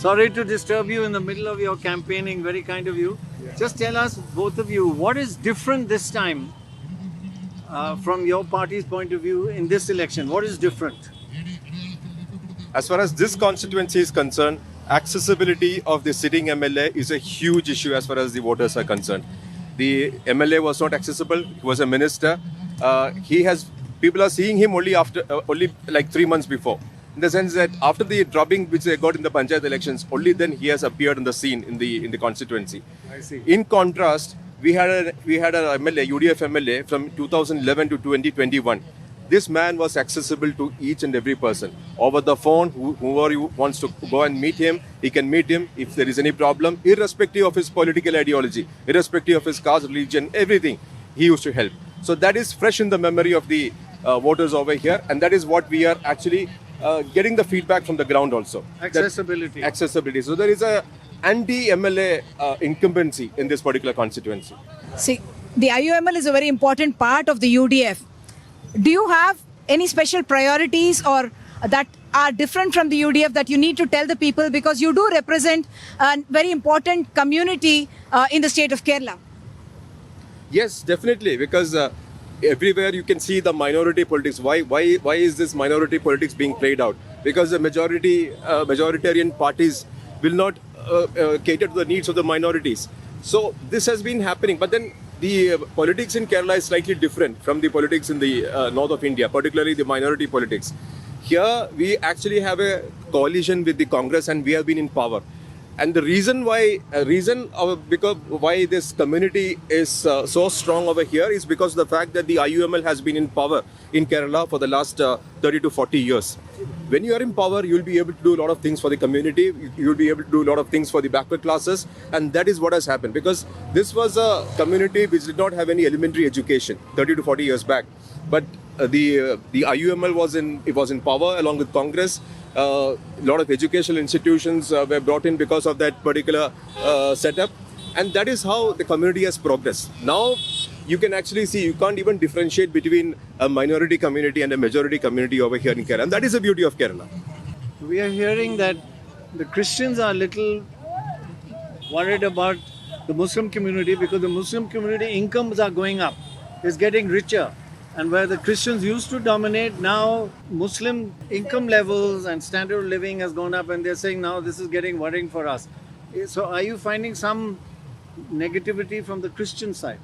Sorry to disturb you in the middle of your campaigning, very kind of you. Just tell us, both of you, what is different this time from your party's point of view in this election? What is different? As far as this constituency is concerned, accessibility of the sitting MLA is a huge issue as far as the voters are concerned. The MLA was not accessible. He was a minister. People are seeing him only like 3 months before. In the sense that after the dropping which they got in the Panchayat elections, only then he has appeared in the scene in the constituency. I see. In contrast, we had an MLA, UDF MLA from 2011 to 2021. This man was accessible to each and every person. Over the phone, whoever wants to go and meet him, he can meet him if there is any problem, irrespective of his political ideology, irrespective of his caste, religion, everything. He used to help. So that is fresh in the memory of the voters over here, and that is what we are actually getting the feedback from the ground also. Accessibility. Accessibility. So there is a anti-MLA incumbency in this particular constituency. See, the IUML is a very important part of the UDF. Do you have any special priorities or that are different from the UDF that you need to tell the people, because you do represent a very important community in the state of Kerala? Yes, definitely, because everywhere you can see the minority politics. Why is this minority politics being played out? Because the majoritarian parties will not cater to the needs of the minorities. So this has been happening, but then the politics in Kerala is slightly different from the politics in the north of India, particularly the minority politics. Here we actually have a coalition with the Congress and we have been in power. And the reason why this community is so strong over here is because of the fact that the IUML has been in power in Kerala for the last 30 to 40 years. When you are in power, you will be able to do a lot of things for the community. You will be able to do a lot of things for the backward classes, and that is what has happened. Because this was a community which did not have any elementary education 30 to 40 years back, but the IUML was in power along with Congress. A lot of educational institutions were brought in because of that particular setup, and that is how the community has progressed. Now you can actually see, you can't even differentiate between a minority community and a majority community over here in Kerala, and that is the beauty of Kerala. We are hearing that the Christians are a little worried about the Muslim community because the Muslim community incomes are going up, is getting richer. And where the Christians used to dominate, now Muslim income levels and standard of living has gone up, and they're saying now this is getting worrying for us. So are you finding some negativity from the Christian side?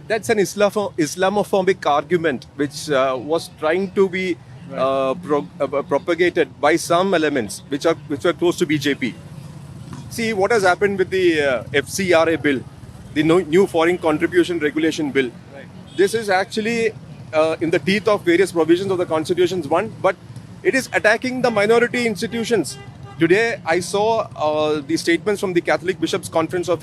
That's an Islamophobic argument which was trying to be propagated by some elements which are close to BJP. See what has happened with the FCRA bill, the new foreign contribution regulation bill. Right. This is actually in the teeth of various provisions of the constitutions, but it is attacking the minority institutions. Today, I saw the statements from the Catholic Bishops' Conference of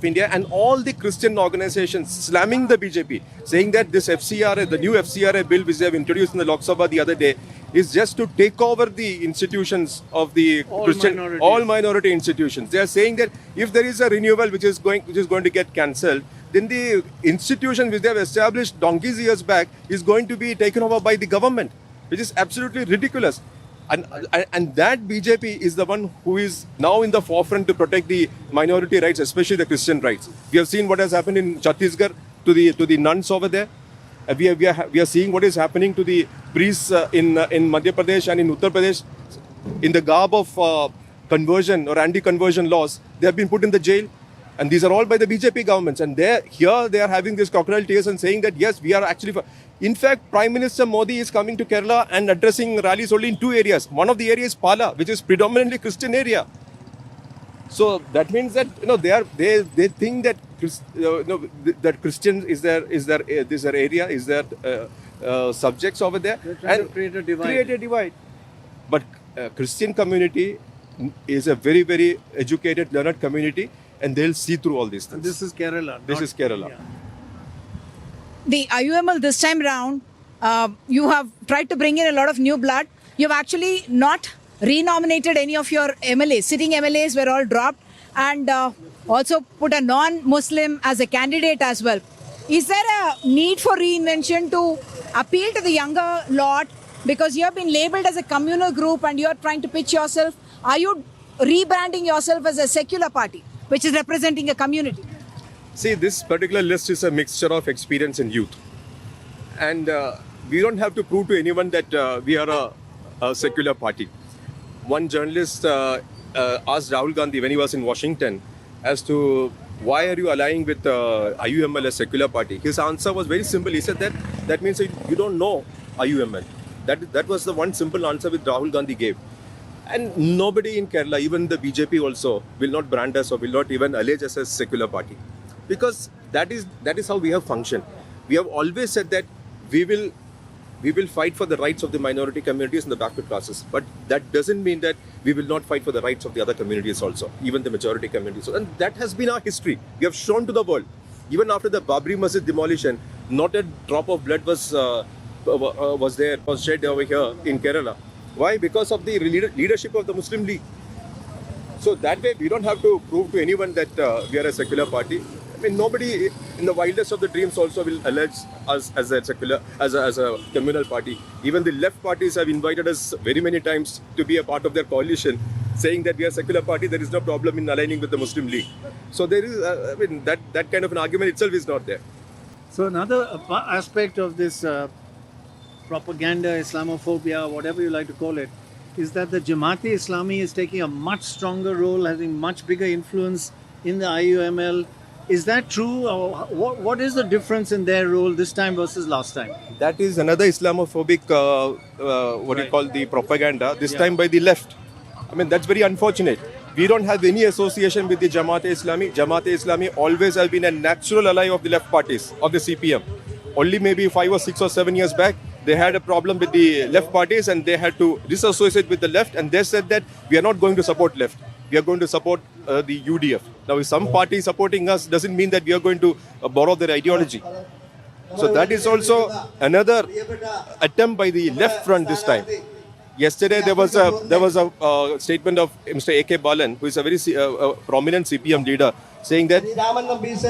India and all the Christian organizations slamming the BJP, saying that this FCRA, the new FCRA bill which they have introduced in the Lok Sabha the other day, is just to take over the institutions of the all minority institutions. They are saying that if there is a renewal which is going to get cancelled, then the institution which they have established donkeys years back is going to be taken over by the government, which is absolutely ridiculous. And that BJP is the one who is now in the forefront to protect the minority rights, especially the Christian rights. We have seen what has happened in Chhattisgarh to the nuns over there. We are seeing what is happening to the priests in Madhya Pradesh and in Uttar Pradesh. In the garb of conversion or anti-conversion laws, they have been put in the jail. And these are all by the BJP governments. And they are having this crocodile tears and saying that yes, we are actually... In fact, Prime Minister Modi is coming to Kerala and addressing rallies only in 2 areas. One of the areas is Pala, which is predominantly Christian area. So that means that they think that that Christian is their area, is their subjects over there. They're trying to create a divide. But Christian community is a very, very educated, learned community, and they'll see through all these things. And this is Kerala. This is Kerala. Yeah. The IUML this time round, you have tried to bring in a lot of new blood. You have actually not renominated any of your MLAs. Sitting MLAs were all dropped, and also put a non-Muslim as a candidate as well. Is there a need for reinvention to appeal to the younger lot? Because you have been labelled as a communal group and you are trying to pitch yourself. Are you rebranding yourself as a secular party, which is representing a community? See, this particular list is a mixture of experience and youth. And we don't have to prove to anyone that we are a secular party. One journalist asked Rahul Gandhi when he was in Washington as to why are you allying with IUML, a secular party? His answer was very simple. He said that means you don't know IUML. That was the one simple answer which Rahul Gandhi gave. And nobody in Kerala, even the BJP also, will not brand us or will not even allege us as a secular party. Because that is how we have functioned. We have always said that we will fight for the rights of the minority communities and the backward classes. But that doesn't mean that we will not fight for the rights of the other communities also, even the majority communities. And that has been our history. We have shown to the world. Even after the Babri Masjid demolition, not a drop of blood was shed over here in Kerala. Why? Because of the leadership of the Muslim League. So that way, we don't have to prove to anyone that we are a secular party. I mean, nobody in the wildest of the dreams also will allege us as a secular, as a communal party. Even the left parties have invited us very many times to be a part of their coalition, saying that we are a secular party. There is no problem in aligning with the Muslim League. So there is, I mean, that kind of an argument itself is not there. So another aspect of this propaganda, Islamophobia, whatever you like to call it, is that the Jamaat-e-Islami is taking a much stronger role, having much bigger influence in the IUML. Is that true? Or what is the difference in their role this time versus last time? That is another Islamophobic, what you call the propaganda, this time by the left. I mean, that's very unfortunate. We don't have any association with the Jamaat-e-Islami. Jamaat-e-Islami always have been a natural ally of the left parties, of the CPM. Only maybe 5 or 6 or 7 years back, they had a problem with the left parties and they had to disassociate with the left, and they said that we are not going to support left. We are going to support the UDF. Now, if some party is supporting us, doesn't mean that we are going to borrow their ideology. So that is also another attempt by the left front this time. Yesterday there was a statement of Mr. A.K. Balan, who is a very prominent CPM leader, saying that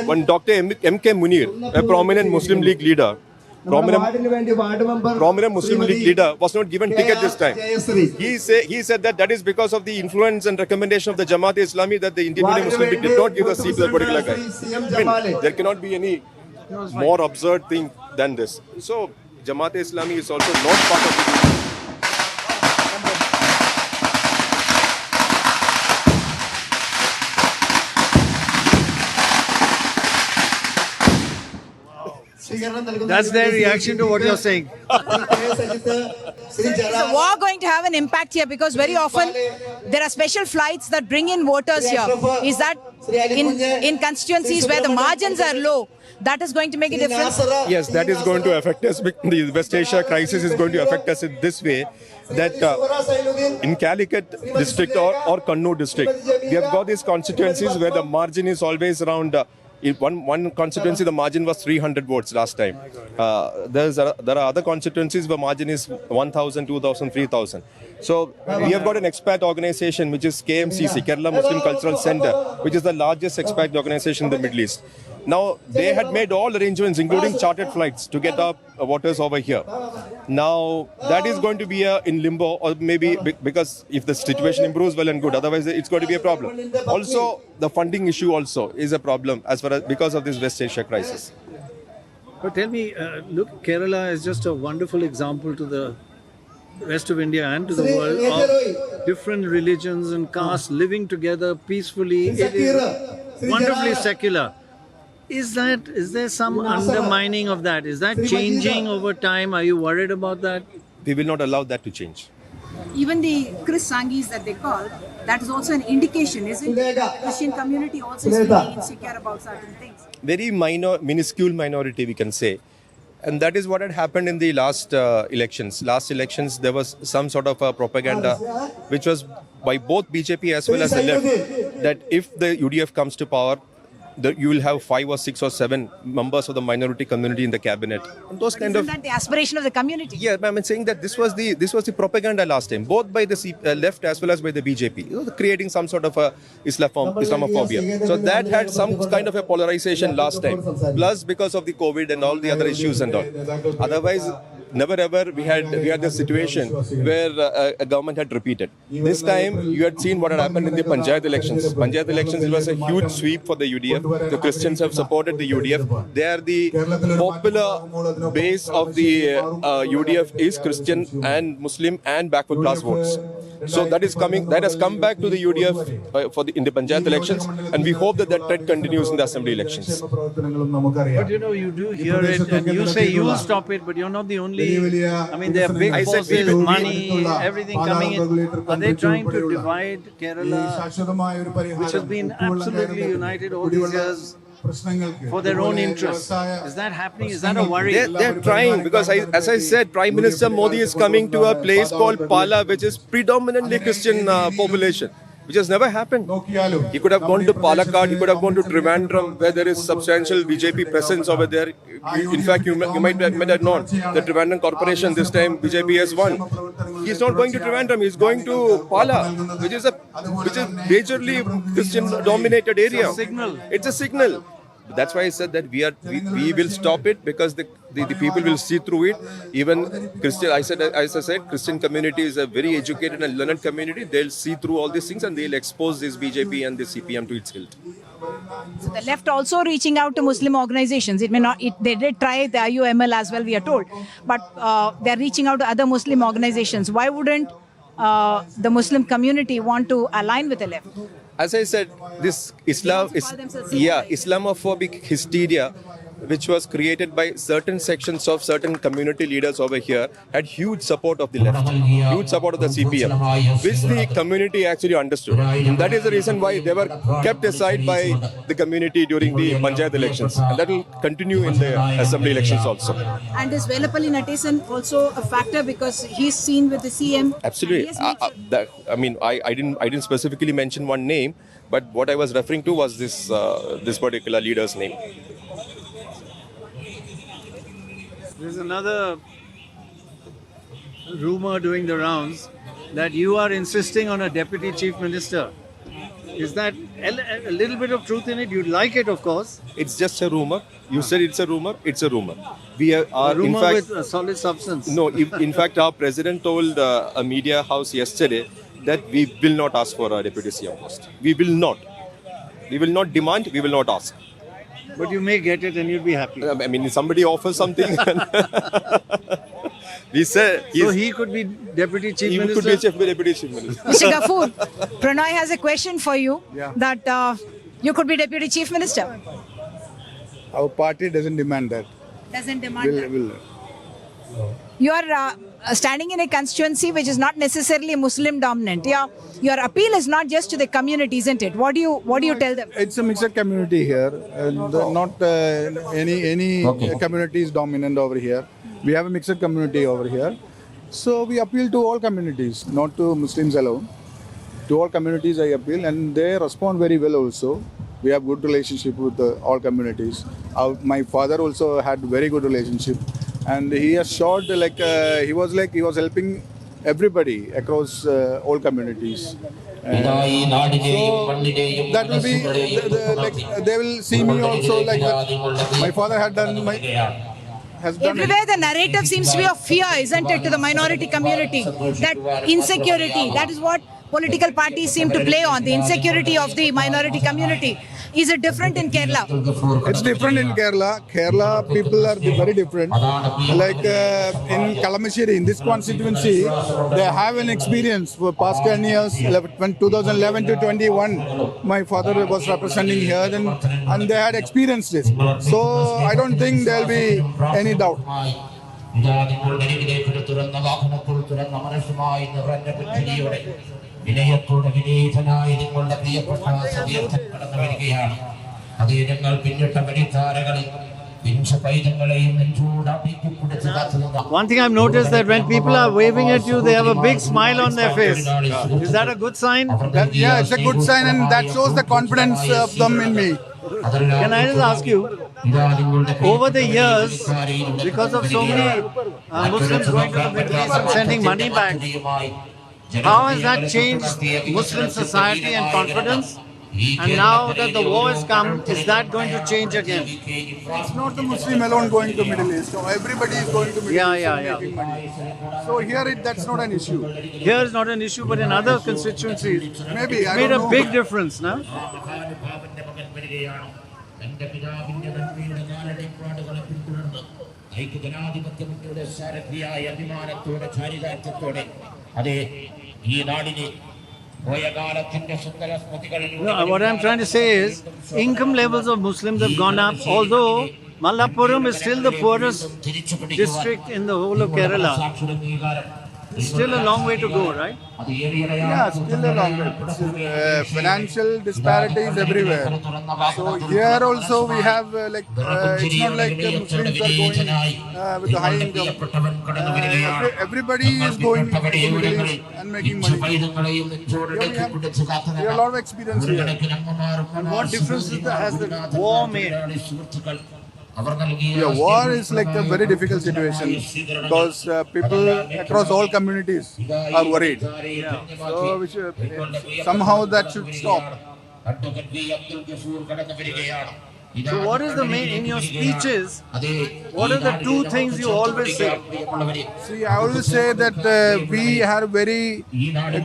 when Dr. M.K. Munir, a prominent Muslim League leader, prominent Muslim League leader, was not given ticket this time. He said that is because of the influence and recommendation of the Jamaat-e-Islami that the Indian Muslim League did not give a seat to that particular guy. I mean, there cannot be any more absurd thing than this. So Jamaat-e-Islami is also not part of the... That's their reaction to what you're saying. Is the war going to have an impact here? Because very often there are special flights that bring in voters here. Is that in constituencies where the margins are low, that is going to make a difference? Yes, that is going to affect us. The West Asia crisis is going to affect us in this way, that in Calicut district or Kannur district, we have got these constituencies where the margin is always around... in one constituency, the margin was 300 votes last time. There are other constituencies where margin is 1,000, 2,000, 3,000. So we have got an expat organization, which is KMCC, Kerala Muslim Cultural Center, which is the largest expat organization in the Middle East. Now, they had made all arrangements, including chartered flights, to get our voters over here. Now, that is going to be in limbo, or maybe because if the situation improves, well and good. Otherwise, it's going to be a problem. Also, the funding issue also is a problem as far as because of this West Asia crisis. But tell me, look, Kerala is just a wonderful example to the rest of India and to the world of different religions and castes living together peacefully. It is wonderfully secular. Is there some undermining of that? Is that changing over time? Are you worried about that? We will not allow that to change. Even the Chris Sanghis that they call, that is also an indication, isn't it? The Christian community also is feeling insecure about certain things. Very minuscule minority, we can say. And that is what had happened in the last elections. Last elections, there was some sort of a propaganda, which was by both BJP as well as the left, that if the UDF comes to power, you will have 5 or 6 or 7 members of the minority community in the cabinet. And those kind Isn't that the aspiration of the community? Yeah, I'm saying that this was the propaganda last time, both by the left as well as by the BJP, creating some sort of a Islamophobia. So that had some kind of a polarization last time. Plus, because of the COVID and all the other issues and all. Otherwise, never ever we had this situation where a government had repeated. This time you had seen what had happened in the Panchayat elections. Panchayat elections, it was a huge sweep for the UDF. The Christians have supported the UDF. They are the popular base of the UDF is Christian and Muslim and backward class votes. So that is coming. That has come back to the UDF in the Panchayat elections, and we hope that trend continues in the assembly elections. But you know, you do hear it, and you say you will stop it, but you're not the only. I mean, there are big I said forces, we will- money, everything coming in. Are they trying to divide Kerala, which has been absolutely united all these years, for their own interests? Is that happening? Is that a worry? They're trying because, as I said, Prime Minister Modi is coming to a place called Pala, which is predominantly Christian population, which has never happened. He could have gone to Palakkad, he could have gone to Trivandrum, where there is substantial BJP presence over there. In fact, you might have known the Trivandrum Corporation this time BJP has won. He's not going to Trivandrum, he's going to Pala, which is majorly Christian-dominated area. It's a signal. It's a signal. That's why I said that we will stop it because the people will see through it. Even Christian, as I said, Christian community is a very educated and learned community. They'll see through all these things and they'll expose this BJP and this CPM to its hilt. So the left also reaching out to Muslim organizations. It may not. They did try the IUML as well, we are told, but they are reaching out to other Muslim organizations. Why wouldn't the Muslim community want to align with the left? As I said, this Islamophobic hysteria, which was created by certain sections of certain community leaders over here, had huge support of the left, huge support of the CPM, which the community actually understood. And that is the reason why they were kept aside by the community during the Panchayat elections. And that will continue in the assembly elections also. And is Velapalli Nattesan also a factor because he's seen with the CM? Absolutely. I didn't specifically mention one name, but what I was referring to was this particular leader's name. There's another rumor doing the rounds that you are insisting on a deputy chief minister. Is that a little bit of truth in it? You'd like it, of course. It's just a rumor. You said it's a rumor. It's a rumor. We are A rumor in fact, with a solid substance. no. In fact, our president told a media house yesterday that we will not ask for a deputy CM post. We will not. We will not demand. We will not ask. But you may get it and you'll be happy. I mean, if somebody offers something, we say So he could be deputy chief he minister? could be deputy chief minister. Mr. Ghafoor, Prannoy has a question for you that you could be deputy chief minister. Our party doesn't demand that. Doesn't demand that. Will. You are standing in a constituency which is not necessarily Muslim dominant. Yeah, your appeal is not just to the community, isn't it? What do you tell them? It's a mixed community here, and not any community is dominant over here. We have a mixed community over here, so we appeal to all communities, not to Muslims alone. To all communities, I appeal, and they respond very well. Also, we have good relationship with all communities. My father also had very good relationship. And he has showed he was helping everybody across all communities. And so that will be they will see me also like that. My father has done Everywhere the narrative seems to be of fear, isn't it, to the minority community? That insecurity, that is what political parties seem to play on, the insecurity of the minority community. Is it different in Kerala? It's different in Kerala. Kerala people are very different. Like in Kalamassery, in this constituency, they have an experience for past 10 years, 2011 to 21. My father was representing here and they had experienced this. So I don't think there will be any doubt. വിനയത്തോടെ വിനീതനായി നിങ്ങളുടെ പ്രിയപ്പെട്ട സതീർത്ഥൻ കടന്നു വരികയാണ്. അതേ ഞങ്ങൾ പിന്നിട്ട വഴിത്താരകളിൽ One thing I've noticed that when people are waving at you, they have a big smile on their face. Is that a good sign? Yeah, it's a good sign, and that shows the confidence of them in me. Can I just ask you, over the years, because of so many Muslims going to the Middle East and sending money back, how has that changed Muslim society and confidence? And now that the war has come, is that going to change again? It's not the Muslim alone going to Middle East. So everybody is going to Middle Yeah, East yeah, and yeah. making money. So here that's not an issue. Here is not an issue, but in other constituencies, Maybe it's I made don't a know. big difference, no? മഹാനുഭാവന്റെ മകൻ വരികയാണ്. തന്റെ പിതാവിന്റെ നന്മയുടെ കാലടിപ്പാടുകളെ പിന്തുടർന്ന് ഐക്യജനാധിപത്യമുന്നണിയുടെ സാരഥിയായ അഭിമാനത്തോടെ ചാരിതാർത്ഥ്യത്തോടെ അതെ ഈ നാടിനെ പോയ കാലത്തിന്റെ സുന്ദര സ്മൃതികളിൽ No, what I'm trying to say is, income levels of Muslims have gone up, although Malappuram is still the poorest district in the whole of Kerala. It's still a long way to go, right? Yeah, still a long way. Financial disparities everywhere. So here also we have it's not like Muslims are going with the high income. Everybody is going to Middle East and making money. Here we have a lot of experience here. And what difference has the war made? Yeah, war is like a very difficult situation because people across all communities are worried. So somehow that should stop. So what is the main, in your speeches, what are the two things you always say? See, I always say that we had very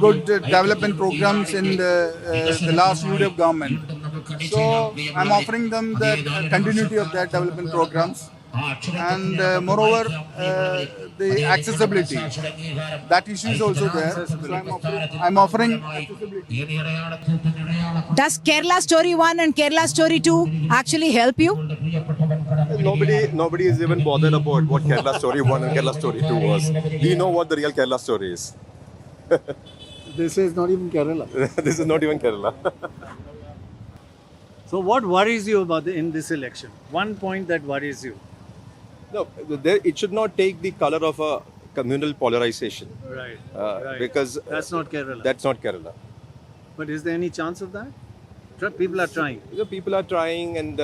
good development programs in the last UDF government. So I'm offering them the continuity of that development programs. And moreover, the accessibility. That issue is also there. So I'm offering accessibility. Does Kerala Story 1 and Kerala Story 2 actually help you? Nobody is even bothered about what Kerala Story 1 and Kerala Story 2 was. We know what the real Kerala story is. This is not even Kerala. This is not even Kerala. So what worries you about in this election? One point that worries you. No, it should not take the color of a communal polarization. Right. Because That's not Kerala. That's not Kerala. But is there any chance of that? People are trying. People are trying, and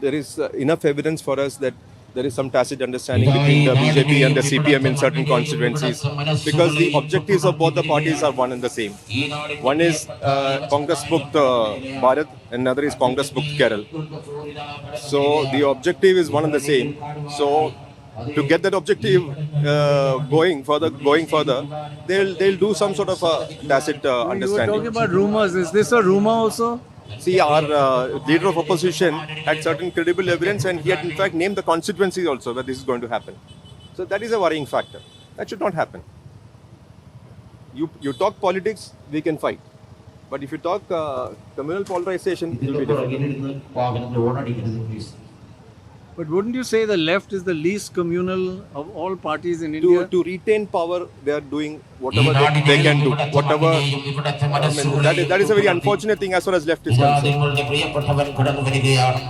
there is enough evidence for us that there is some tacit understanding between the BJP and the CPM in certain constituencies, because the objectives of both the parties are one and the same. One is Congress Mukt Bharat, and another is Congress Mukt Kerala. So the objective is one and the same. So to get that objective going further, they'll do some sort of a tacit You were understanding. talking about rumors. Is this a rumor also? See, our leader of opposition had certain credible evidence, and he had in fact named the constituencies also where this is going to happen. So that is a worrying factor. That should not happen. You talk politics, we can fight. But if you talk communal polarization, it will be different. But wouldn't you say the left is the least communal of all parties in India? To retain power, they are doing whatever they can do. Whatever. That is a very unfortunate thing as far as left is concerned. നിങ്ങളുടെ പ്രിയപ്പെട്ടവൻ കടന്നു വരികയാണ്